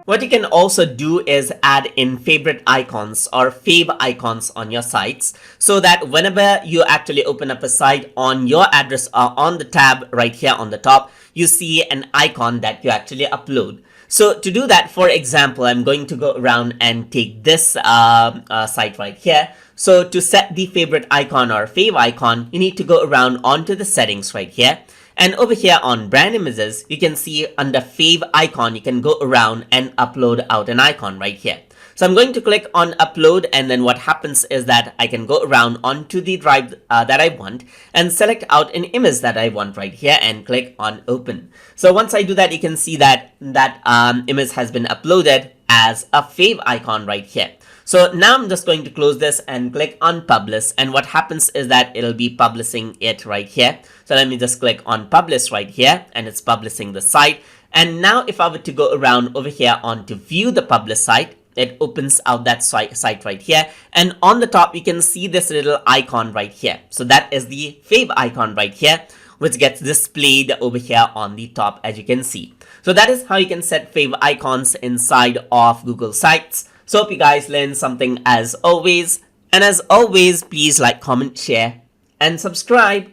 What you can also do is add in favorite icons or fave icons on your sites so that whenever you actually open up a site on your address on the tab right here on the top, you see an icon that you actually upload. So to do that, for example, I'm going to go around and take this site right here. So to set the favorite icon or fave icon, you need to go around onto the settings right here. And over here on brand images, you can see under fave icon, you can go around and upload out an icon right here. So I'm going to click on upload, and then what happens is that I can go around onto the drive that I want and select out an image that I want right here and click on open. So once I do that, you can see that image has been uploaded as a fave icon right here. So now I'm just going to close this and click on publish, and what happens is that it'll be publishing it right here. So let me just click on publish right here, and it's publishing the site. And now if I were to go around over here on to view the published site, it opens out that site right here, and on the top you can see this little icon right here. So that is the fave icon right here, which gets displayed over here on the top, as you can see. So that is how you can set fave icons inside of Google Sites. So hope you guys learned something as always. And as always, please like, comment, share, and subscribe.